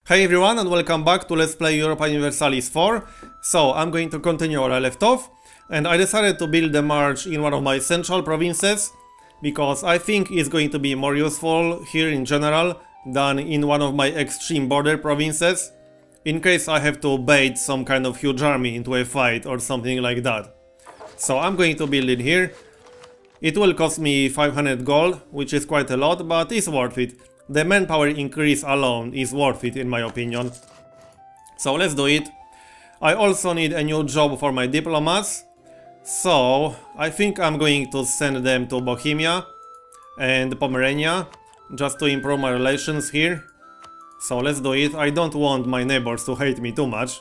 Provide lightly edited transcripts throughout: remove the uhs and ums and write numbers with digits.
Hey everyone and welcome back to Let's Play Europa Universalis 4. So I'm going to continue where I left off, and I decided to build a march in one of my central provinces because I think it's going to be more useful here in general than in one of my extreme border provinces, in case I have to bait some kind of huge army into a fight or something like that. So I'm going to build it here. It will cost me 500 gold, which is quite a lot, but it's worth it. The manpower increase alone is worth it in my opinion. So let's do it. I also need a new job for my diplomats. So I think I'm going to send them to Bohemia and Pomerania just to improve my relations here. So let's do it. I don't want my neighbors to hate me too much.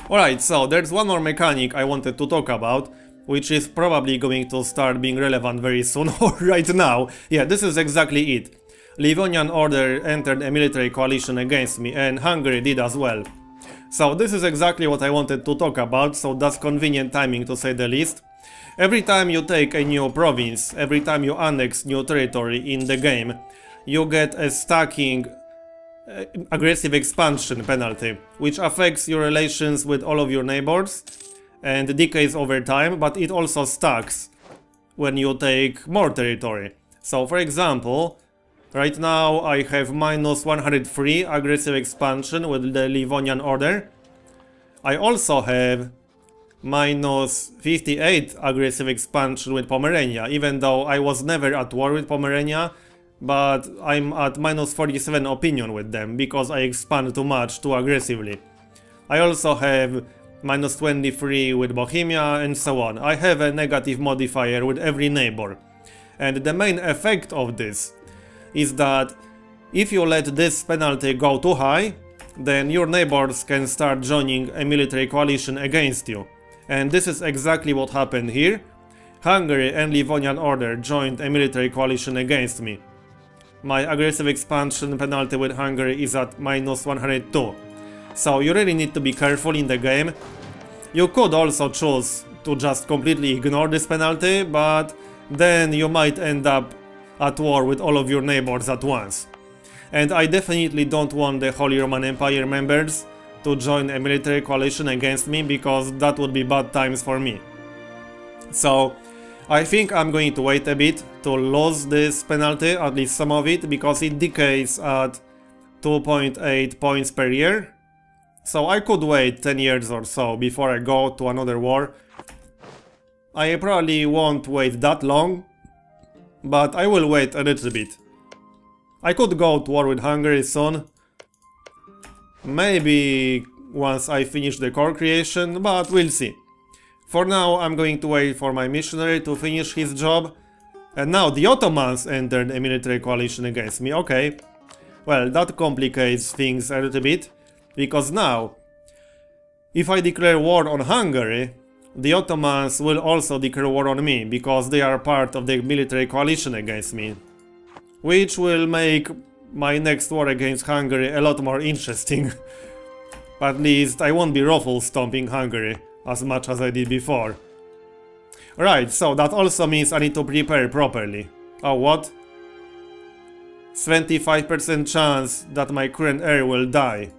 Alright, so there's one more mechanic I wanted to talk about, which is probably going to start being relevant very soon or right now. Yeah, this is exactly it. Livonian Order entered a military coalition against me, and Hungary did as well. So this is exactly what I wanted to talk about, so that's convenient timing to say the least. Every time you take a new province, every time you annex new territory in the game, you get a stacking aggressive expansion penalty, which affects your relations with all of your neighbors and decays over time, but it also stacks when you take more territory. So for example, right now I have minus 103 aggressive expansion with the Livonian Order. I also have minus 58 aggressive expansion with Pomerania, even though I was never at war with Pomerania, but I'm at minus 47 opinion with them because I expand too much, too aggressively. I also have minus 23 with Bohemia and so on. I have a negative modifier with every neighbor. And the main effect of this is that if you let this penalty go too high, then your neighbors can start joining a military coalition against you. And this is exactly what happened here. Hungary and Livonian Order joined a military coalition against me. My aggressive expansion penalty with Hungary is at minus 102. So you really need to be careful in the game. You could also choose to just completely ignore this penalty, but then you might end up at war with all of your neighbors at once. And I definitely don't want the Holy Roman Empire members to join a military coalition against me, because that would be bad times for me. So I think I'm going to wait a bit to lose this penalty, at least some of it, because it decays at 2.8 points per year. So I could wait 10 years or so before I go to another war. I probably won't wait that long, but I will wait a little bit. I could go to war with Hungary soon. Maybe once I finish the core creation, but we'll see. For now, I'm going to wait for my missionary to finish his job. And now the Ottomans entered a military coalition against me. Okay. Well, that complicates things a little bit. Because now, if I declare war on Hungary, the Ottomans will also declare war on me, because they are part of the military coalition against me. Which will make my next war against Hungary a lot more interesting. At least I won't be ruffle stomping Hungary as much as I did before. Right, so that also means I need to prepare properly. Oh, what? 25% chance that my current heir will die.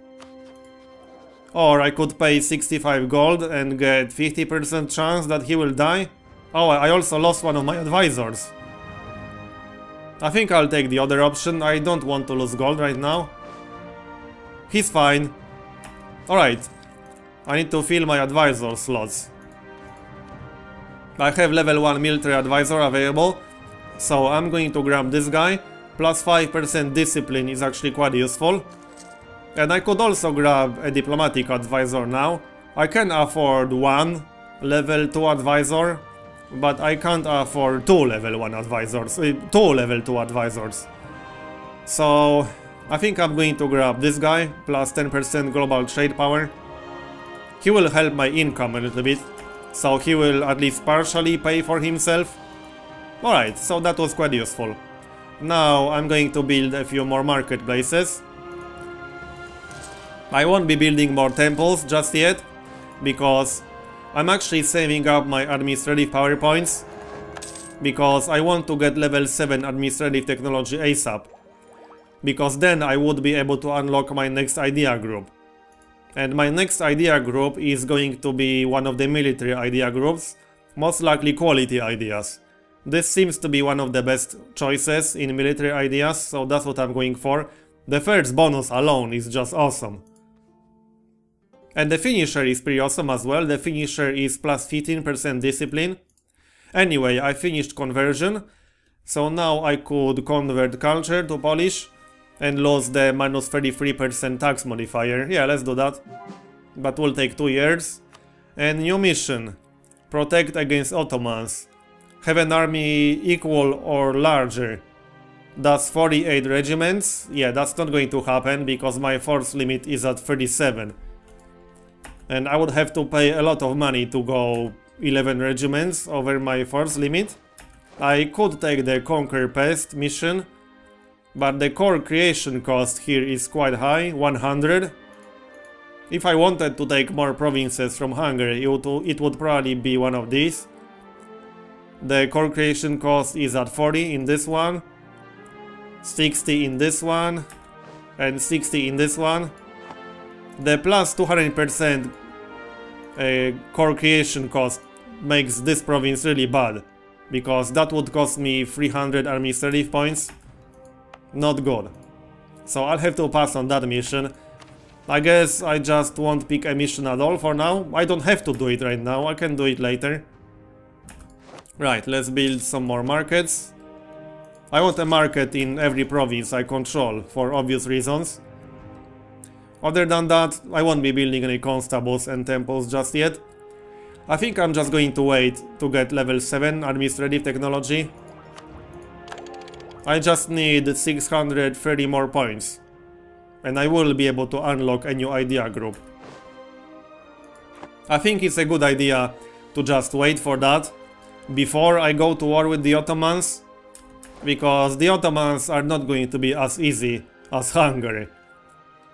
Or I could pay 65 gold and get 50% chance that he will die. Oh, I also lost one of my advisors. I think I'll take the other option. I don't want to lose gold right now. He's fine. Alright. I need to fill my advisor slots. I have level 1 military advisor available, so I'm going to grab this guy. Plus 5% discipline is actually quite useful. And I could also grab a diplomatic advisor now. I can afford one level 2 advisor, but I can't afford two level 1 advisors, two level 2 advisors. So I think I'm going to grab this guy, plus 10% global trade power. He will help my income a little bit, so he will at least partially pay for himself. Alright, so that was quite useful. Now I'm going to build a few more marketplaces. I won't be building more temples just yet, because I'm actually saving up my administrative power points, because I want to get level 7 administrative technology ASAP. because then I would be able to unlock my next idea group. And my next idea group is going to be one of the military idea groups, most likely quality ideas. This seems to be one of the best choices in military ideas, so that's what I'm going for. The first bonus alone is just awesome. And the finisher is pretty awesome as well. The finisher is plus 15% discipline. Anyway, I finished conversion, so now I could convert culture to Polish and lose the minus 33% tax modifier. Yeah, let's do that. But will take 2 years. And new mission. Protect against Ottomans. Have an army equal or larger. That's 48 regiments. Yeah, that's not going to happen because my force limit is at 37. And I would have to pay a lot of money to go 11 regiments over my force limit. I could take the Conquer Pest mission, but the core creation cost here is quite high, 100. If I wanted to take more provinces from Hungary, it would probably be one of these. The core creation cost is at 40 in this one, 60 in this one, and 60 in this one. The plus 200% core creation cost makes this province really bad, because that would cost me 300 army relief points. Not good. So I'll have to pass on that mission. I guess I just won't pick a mission at all for now. I don't have to do it right now, I can do it later. Right, let's build some more markets. I want a market in every province I control, for obvious reasons. Other than that, I won't be building any constables and temples just yet. I think I'm just going to wait to get level 7 administrative technology. I just need 630 more points, and I will be able to unlock a new idea group. I think it's a good idea to just wait for that before I go to war with the Ottomans, because the Ottomans are not going to be as easy as Hungary.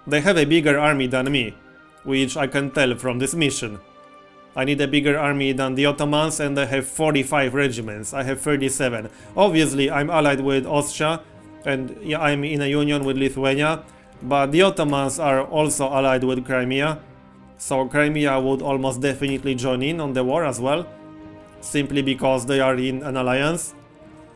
They have a bigger army than me, which I can tell from this mission. I need a bigger army than the Ottomans, and I have 45 regiments, I have 37. Obviously I'm allied with Austria, and yeah, I'm in a union with Lithuania, but the Ottomans are also allied with Crimea, so Crimea would almost definitely join in on the war as well, simply because they are in an alliance.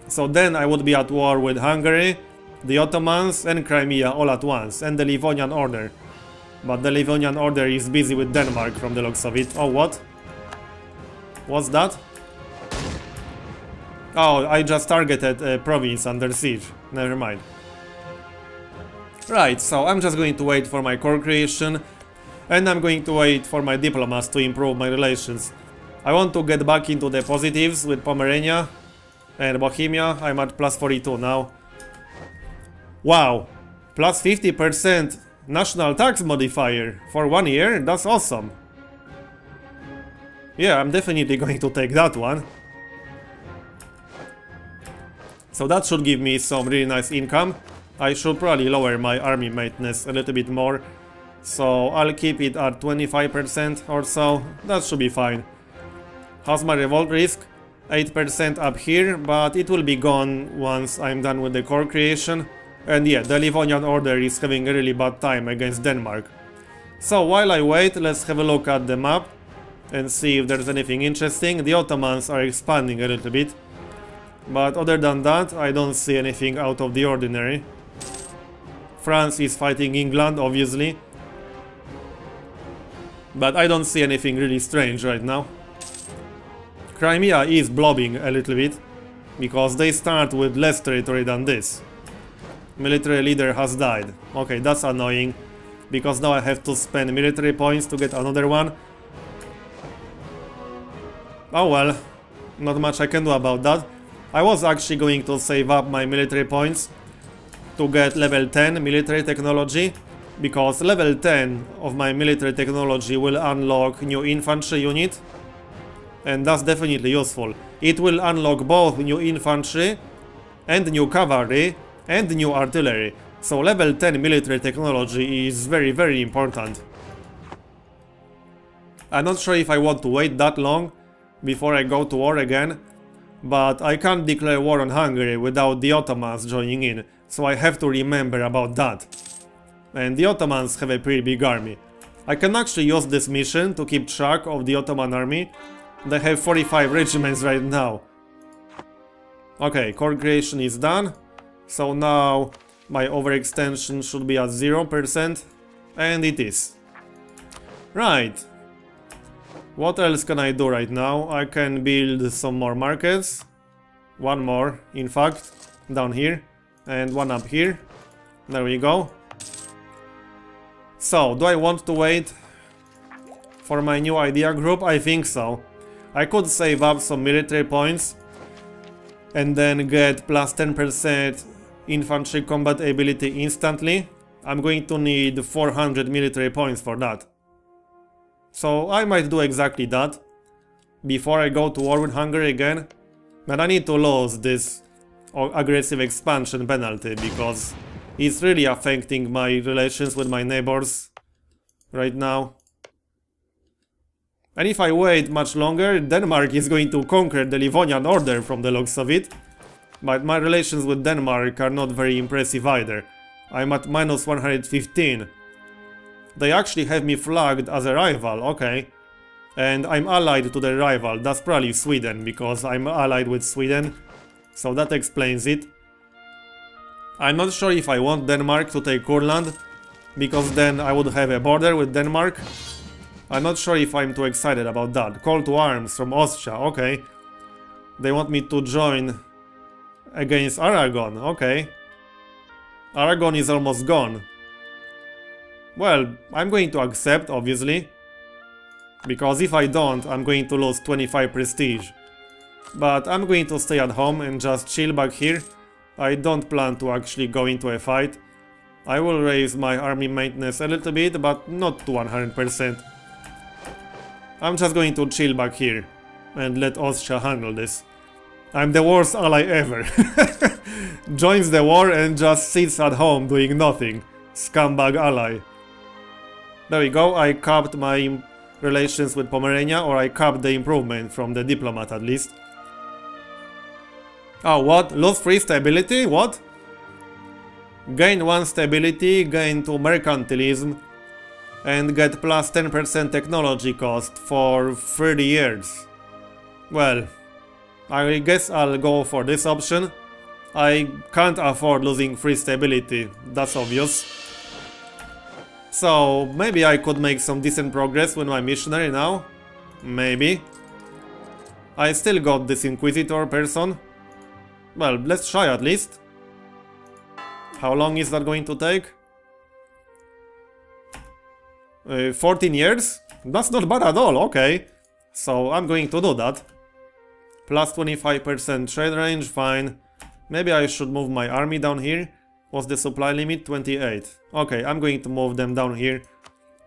So then I would be at war with Hungary, the Ottomans and Crimea all at once, and the Livonian Order. But the Livonian Order is busy with Denmark from the looks of it. Oh, what? What's that? Oh, I just targeted a province under siege. Never mind. Right, so I'm just going to wait for my core creation, and I'm going to wait for my diplomats to improve my relations. I want to get back into the positives with Pomerania and Bohemia. I'm at plus 42 now. Wow, plus 50% national tax modifier for 1 year, that's awesome. Yeah, I'm definitely going to take that one. So that should give me some really nice income. I should probably lower my army maintenance a little bit more, so I'll keep it at 25% or so, that should be fine. How's my revolt risk? 8% up here, but it will be gone once I'm done with the core creation. And yeah, the Livonian Order is having a really bad time against Denmark. So while I wait, let's have a look at the map and see if there's anything interesting. The Ottomans are expanding a little bit, but other than that, I don't see anything out of the ordinary. France is fighting England, obviously, but I don't see anything really strange right now. Crimea is blobbing a little bit, because they start with less territory than this. Military leader has died. Okay, that's annoying, because now I have to spend military points to get another one. Oh well, not much I can do about that. I was actually going to save up my military points to get level 10 military technology, because level 10 of my military technology will unlock new infantry unit, and that's definitely useful. It will unlock both new infantry and new cavalry and new artillery, so level 10 military technology is very important. I'm not sure if I want to wait that long before I go to war again, but I can't declare war on Hungary without the Ottomans joining in, So I have to remember about that. And the Ottomans have a pretty big army. I can actually use this mission to keep track of the Ottoman army. They have 45 regiments right now. Okay, core creation is done. So now my overextension should be at 0%. And it is. Right. What else can I do right now? I can build some more markets. One more, in fact, down here. And one up here. There we go. So, do I want to wait for my new idea group? I think so. I could save up some military points and then get plus 10% infantry combat ability instantly. I'm going to need 400 military points for that. So I might do exactly that before I go to war with Hungary again. But I need to lose this aggressive expansion penalty because it's really affecting my relations with my neighbors right now. And if I wait much longer, Denmark is going to conquer the Livonian Order from the looks of it. But my relations with Denmark are not very impressive either. I'm at minus 115. They actually have me flagged as a rival, okay. And I'm allied to the rival, that's probably Sweden, because I'm allied with Sweden. So that explains it. I'm not sure if I want Denmark to take Kurland, because then I would have a border with Denmark. I'm not sure if I'm too excited about that. Call to arms from Austria, okay. They want me to join against Aragon, okay. Aragon is almost gone. Well, I'm going to accept, obviously. Because if I don't, I'm going to lose 25 prestige. But I'm going to stay at home and just chill back here. I don't plan to actually go into a fight. I will raise my army maintenance a little bit, but not to 100%. I'm just going to chill back here and let Austria handle this. I'm the worst ally ever. Joins the war and just sits at home doing nothing. Scumbag ally. There we go, I capped my relations with Pomerania, or I capped the improvement from the diplomat at least. Oh, what? Lose 3 stability? What? Gain 1 stability, gain 2 mercantilism, and get plus 10% technology cost for 30 years. Well, I guess I'll go for this option. I can't afford losing 3 stability, that's obvious. So, maybe I could make some decent progress with my missionary now. Maybe. I still got this Inquisitor person. Well, let's try at least. How long is that going to take? 14 years? That's not bad at all, okay. So, I'm going to do that. Plus 25% trade range, fine. Maybe I should move my army down here. What's the supply limit? 28. Okay, I'm going to move them down here.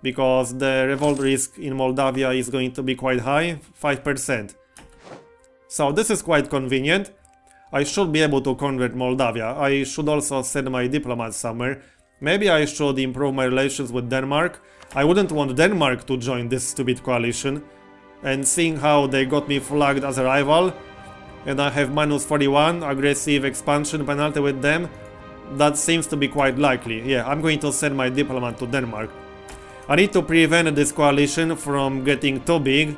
Because the revolt risk in Moldavia is going to be quite high. 5%. So this is quite convenient. I should be able to convert Moldavia. I should also send my diplomats somewhere. Maybe I should improve my relations with Denmark. I wouldn't want Denmark to join this stupid coalition. And seeing how they got me flagged as a rival, and I have minus 41 aggressive expansion penalty with them, that seems to be quite likely. Yeah, I'm going to send my diplomat to Denmark. I need to prevent this coalition from getting too big.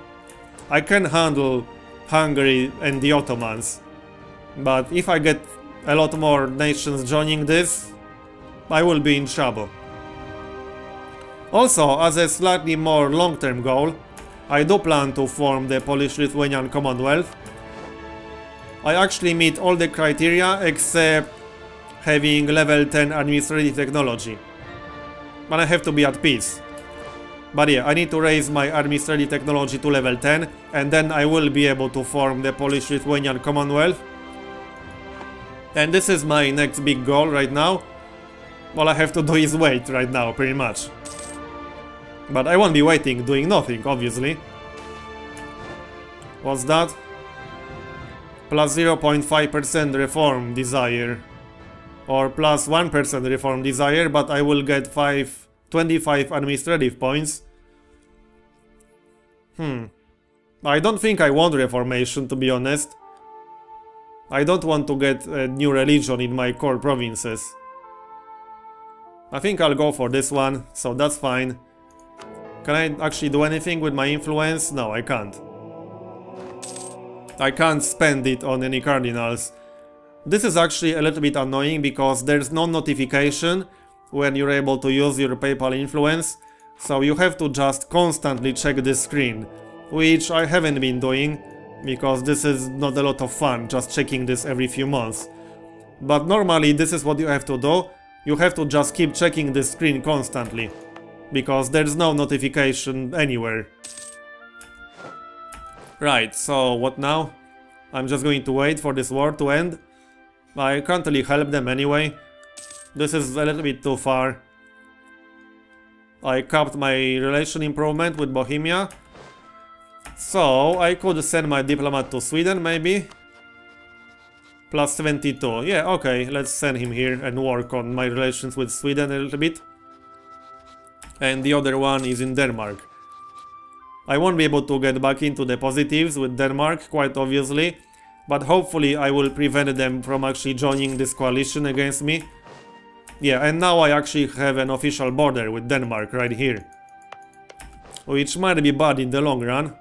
I can handle Hungary and the Ottomans, but if I get a lot more nations joining this, I will be in trouble. Also, as a slightly more long-term goal, I do plan to form the Polish-Lithuanian Commonwealth. I actually meet all the criteria except having level 10 administrative technology. But I have to be at peace. But yeah, I need to raise my administrative technology to level 10, and then I will be able to form the Polish-Lithuanian Commonwealth. And this is my next big goal right now. All I have to do is wait right now, pretty much. But I won't be waiting, doing nothing, obviously. What's that? Plus 0.5% reform desire. Or plus 1% reform desire, but I will get 25 administrative points. I don't think I want reformation, to be honest. I don't want to get a new religion in my core provinces. I think I'll go for this one, so that's fine. Can I actually do anything with my influence? No, I can't. I can't spend it on any cardinals. This is actually a little bit annoying because there's no notification when you're able to use your PayPal influence, so you have to just constantly check this screen, which I haven't been doing because this is not a lot of fun just checking this every few months. But normally this is what you have to do. You have to just keep checking this screen constantly because there's no notification anywhere. Right, so what now? I'm just going to wait for this war to end. I can't really help them anyway. This is a little bit too far. I capped my relation improvement with Bohemia. So I could send my diplomat to Sweden maybe. Plus 72. Yeah, okay, let's send him here and work on my relations with Sweden a little bit. And the other one is in Denmark. I won't be able to get back into the positives with Denmark, quite obviously. But hopefully I will prevent them from actually joining this coalition against me. Yeah, and now I actually have an official border with Denmark right here. Which might be bad in the long run.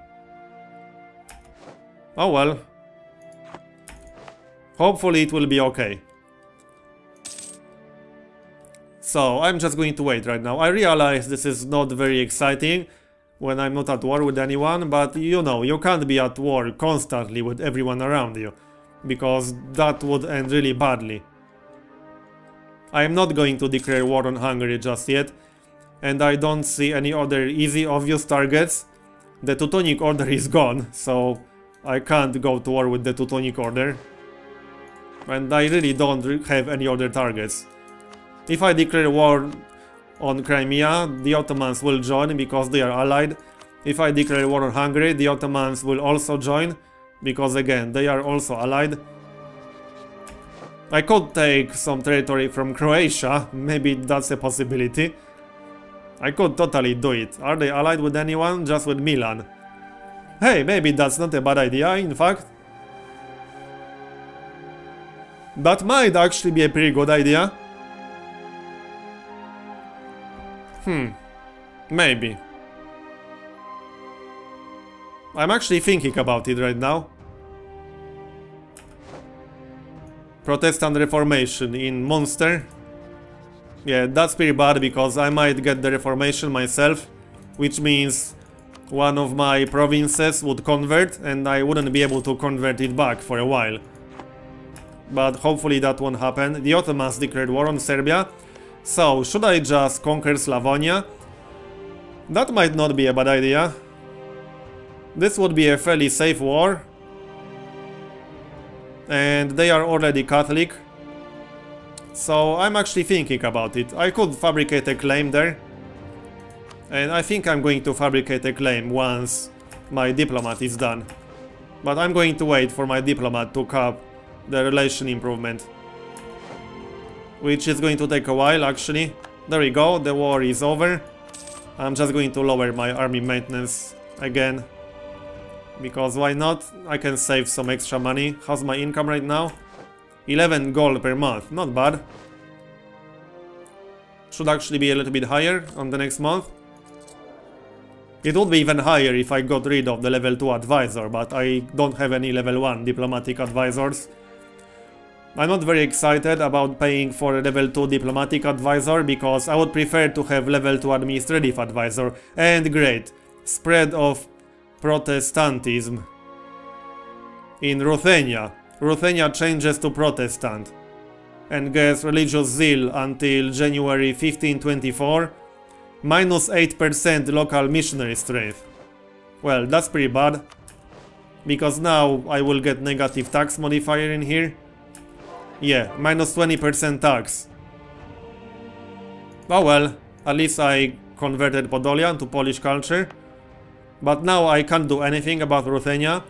Oh well. Hopefully it will be okay. So I'm just going to wait right now. I realize this is not very exciting when I'm not at war with anyone, but you know, you can't be at war constantly with everyone around you, because that would end really badly. I am not going to declare war on Hungary just yet, and I don't see any other easy, obvious targets. The Teutonic Order is gone, so I can't go to war with the Teutonic Order. And I really don't have any other targets. If I declare war on Crimea, the Ottomans will join because they are allied. If I declare war on Hungary, the Ottomans will also join because again, they are also allied. I could take some territory from Croatia, maybe that's a possibility. I could totally do it. Are they allied with anyone? Just with Milan. Hey, maybe that's not a bad idea, in fact. That might actually be a pretty good idea. Maybe. I'm actually thinking about it right now. Protestant Reformation in Munster. Yeah, that's pretty bad because I might get the Reformation myself, which means one of my provinces would convert and I wouldn't be able to convert it back for a while. But hopefully that won't happen. The Ottomans declared war on Serbia. So, should I just conquer Slavonia? That might not be a bad idea. This would be a fairly safe war. And they are already Catholic. So I'm actually thinking about it. I could fabricate a claim there. And I think I'm going to fabricate a claim once my diplomat is done. But I'm going to wait for my diplomat to cap the relation improvement. Which is going to take a while actually. There we go, the war is over. I'm just going to lower my army maintenance again. Because why not? I can save some extra money. How's my income right now? 11 gold per month, not bad. Should actually be a little bit higher on the next month. It would be even higher if I got rid of the level 2 advisor, but I don't have any level 1 diplomatic advisors. I'm not very excited about paying for a level 2 diplomatic advisor because I would prefer to have level 2 administrative advisor. And great, spread of Protestantism in Ruthenia. Ruthenia changes to Protestant and gets religious zeal until January 1524. Minus 8% local missionary strength. Well, that's pretty bad. Because now I will get negative tax modifier in here. Yeah, minus 20% tax. Oh well, at least I converted Podolia into Polish culture. But now I can't do anything about Ruthenia.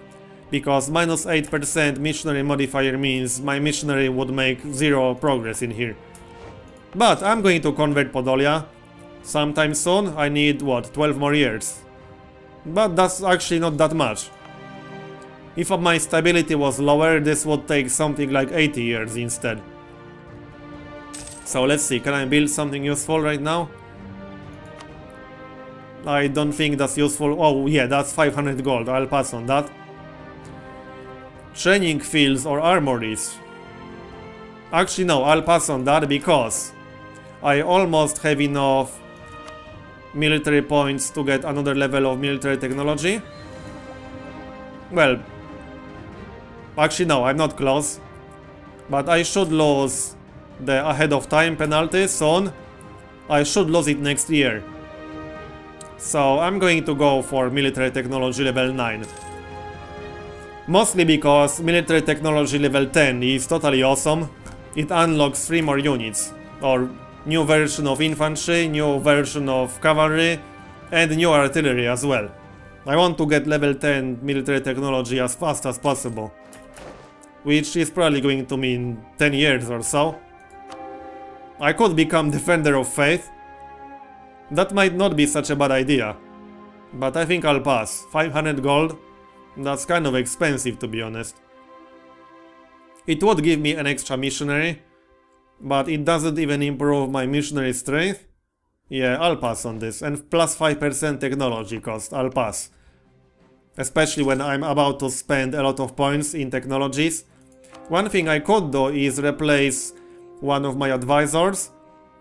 Because minus 8% missionary modifier means my missionary would make 0 progress in here. But I'm going to convert Podolia sometime soon. I need, what, 12 more years. But that's actually not that much. If my stability was lower, this would take something like 80 years instead. So let's see, can I build something useful right now? I don't think that's useful. Oh yeah, that's 500 gold, I'll pass on that. Training fields or armories. Actually no, I'll pass on that because I almost have enough military points to get another level of military technology. Well, actually no, I'm not close. But I should lose the ahead of time penalty soon. I should lose it next year. So I'm going to go for military technology level 9. Mostly because military technology level 10 is totally awesome. It unlocks 3 more units, or new version of infantry, new version of cavalry, and new artillery as well. I want to get level 10 military technology as fast as possible, which is probably going to mean 10 years or so. I could become Defender of Faith. That might not be such a bad idea, but I think I'll pass. 500 gold? That's kind of expensive, to be honest. It would give me an extra missionary, but it doesn't even improve my missionary strength. Yeah, I'll pass on this. And plus 5% technology cost, I'll pass. Especially when I'm about to spend a lot of points in technologies. One thing I could do is replace one of my advisors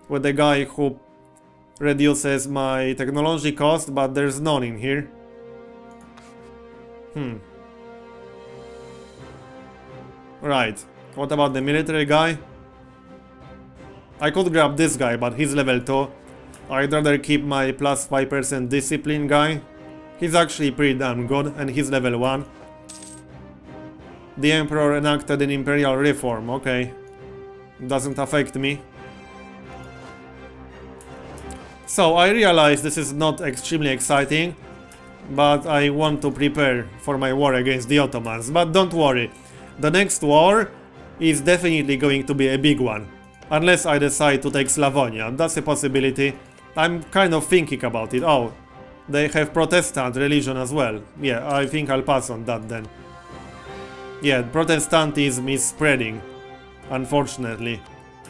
with a guy who reduces my technology cost, but there's none in here. Right, what about the military guy? I could grab this guy, but he's level 2. I'd rather keep my plus 5% discipline guy. He's actually pretty damn good, and he's level 1. The Emperor enacted an imperial reform, okay. Doesn't affect me. So I realize this is not extremely exciting, but I want to prepare for my war against the Ottomans. But don't worry, the next war is definitely going to be a big one. Unless I decide to take Slavonia, that's a possibility. I'm kind of thinking about it. Oh, they have Protestant religion as well. Yeah, I think I'll pass on that then. Yeah, Protestantism is spreading, unfortunately.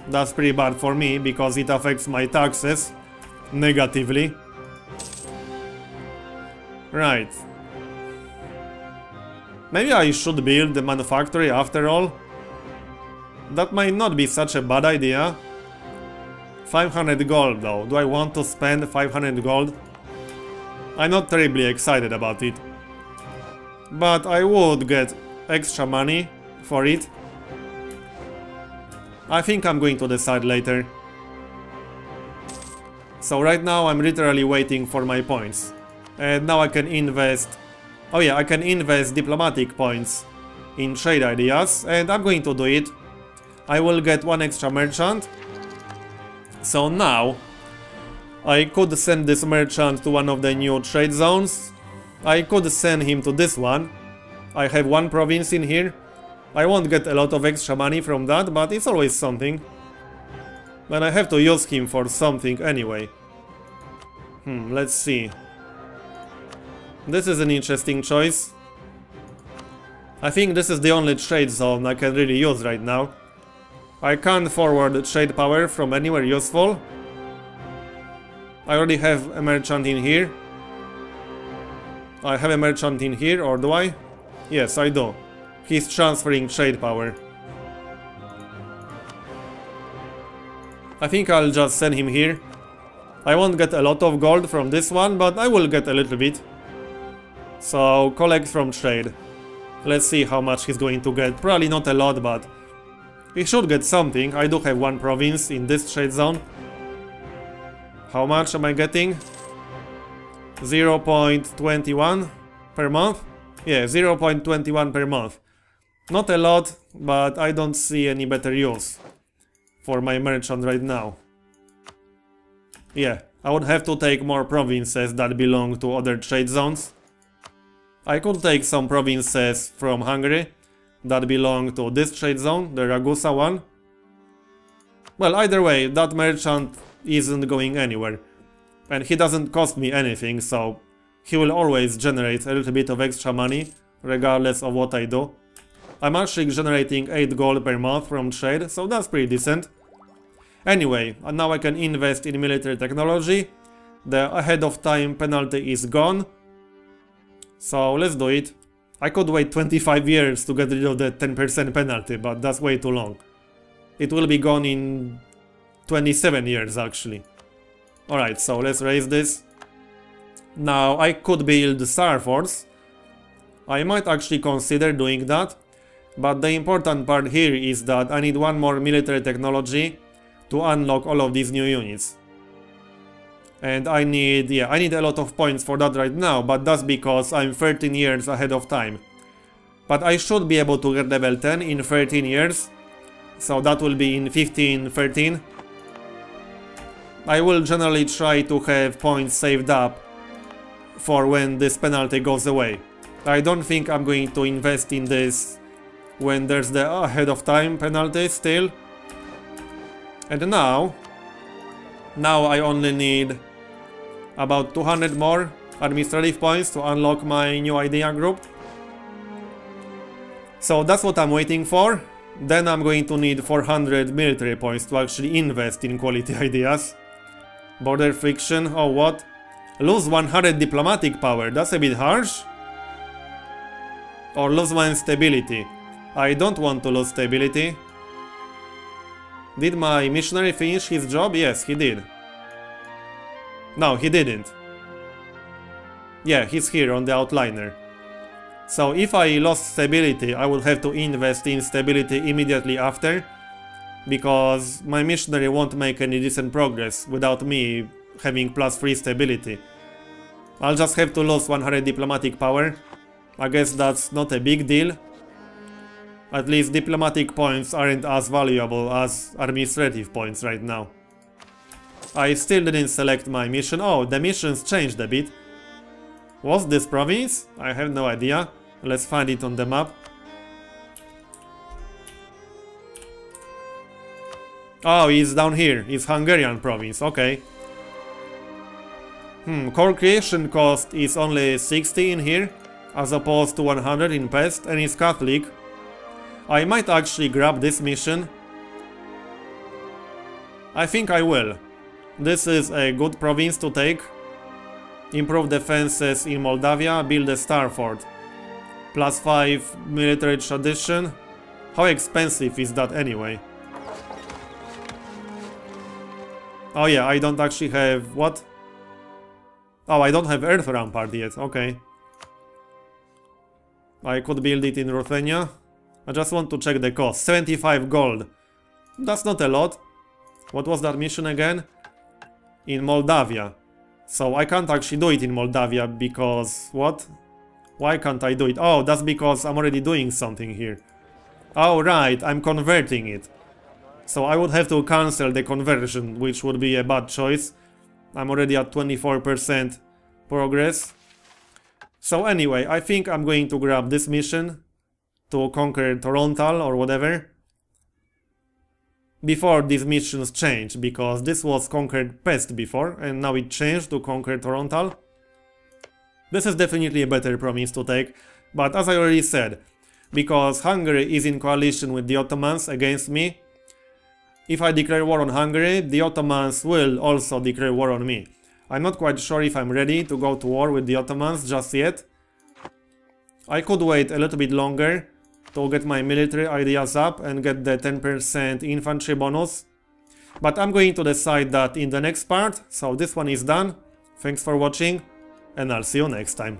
That's pretty bad for me, because it affects my taxes negatively. Right. Maybe I should build the manufactory after all. That might not be such a bad idea. 500 gold though. Do I want to spend 500 gold? I'm not terribly excited about it. But I would get extra money for it. I think I'm going to decide later. So right now I'm literally waiting for my points. And now I can invest... Oh yeah, I can invest diplomatic points in trade ideas, and I'm going to do it. I will get 1 extra merchant. So now I could send this merchant to one of the new trade zones. I could send him to this one. I have 1 province in here. I won't get a lot of extra money from that, but it's always something. And I have to use him for something anyway. Let's see. This is an interesting choice. I think this is the only trade zone I can really use right now. I can't forward trade power from anywhere useful. I already have a merchant in here. I have a merchant in here, or do I? Yes, I do. He's transferring trade power. I think I'll just send him here. I won't get a lot of gold from this one, but I will get a little bit. So, collect from trade. Let's see how much he's going to get. Probably not a lot, but he should get something. I do have 1 province in this trade zone. How much am I getting? 0.21 per month? Yeah, 0.21 per month. Not a lot, but I don't see any better use for my merchant right now. Yeah, I would have to take more provinces that belong to other trade zones. I could take some provinces from Hungary that belong to this trade zone, the Ragusa one. Well, either way, that merchant isn't going anywhere. And he doesn't cost me anything, so he will always generate a little bit of extra money regardless of what I do. I'm actually generating 8 gold per month from trade, so that's pretty decent. Anyway, now I can invest in military technology. The ahead of time penalty is gone. So let's do it. I could wait 25 years to get rid of the 10% penalty, but that's way too long. It will be gone in 27 years actually. Alright, so let's raise this. Now I could build Star Force. I might actually consider doing that. But the important part here is that I need one more military technology to unlock all of these new units. And I need a lot of points for that right now, but that's because I'm 13 years ahead of time. But I should be able to get level 10 in 13 years, so that will be in 15-13. I will generally try to have points saved up for when this penalty goes away. I don't think I'm going to invest in this when there's the ahead of time penalty still. And now I only need about 200 more administrative points to unlock my new idea group. So that's what I'm waiting for. Then I'm going to need 400 military points to actually invest in quality ideas. Border friction, oh what? Lose 100 diplomatic power, that's a bit harsh. Or lose 1 stability. I don't want to lose stability. Did my missionary finish his job? Yes, he did. No, he didn't. Yeah, he's here on the outliner. So if I lost stability, I will have to invest in stability immediately after, because my missionary won't make any decent progress without me having +3 stability. I'll just have to lose 100 diplomatic power. I guess that's not a big deal. At least diplomatic points aren't as valuable as administrative points right now. I still didn't select my mission. Oh, the missions changed a bit. What's this province? I have no idea. Let's find it on the map. Oh, it's down here. It's Hungarian province. Okay. Core creation cost is only 60 in here, as opposed to 100 in Pest, and it's Catholic. I might actually grab this mission. I think I will. This is a good province to take. Improve defenses in Moldavia, build a star fort. +5 military tradition. How expensive is that anyway? Oh yeah, I don't actually have... what? Oh, I don't have Earth Rampart yet, okay. I could build it in Ruthenia. I just want to check the cost. 75 gold. That's not a lot. What was that mission again? In Moldavia. So I can't actually do it in Moldavia because... what? Why can't I do it? Oh, that's because I'm already doing something here. Oh right, I'm converting it. So I would have to cancel the conversion, which would be a bad choice. I'm already at 24% progress. So anyway, I think I'm going to grab this mission to conquer Torontal or whatever before these missions change, because this was conquered Pest before and now it changed to conquer Torontal. This is definitely a better province to take, but as I already said, because Hungary is in coalition with the Ottomans against me, if I declare war on Hungary, the Ottomans will also declare war on me. I'm not quite sure if I'm ready to go to war with the Ottomans just yet. I could wait a little bit longer to get my military ideas up and get the 10% infantry bonus. But I'm going to decide that in the next part, so this one is done. Thanks for watching, and I'll see you next time.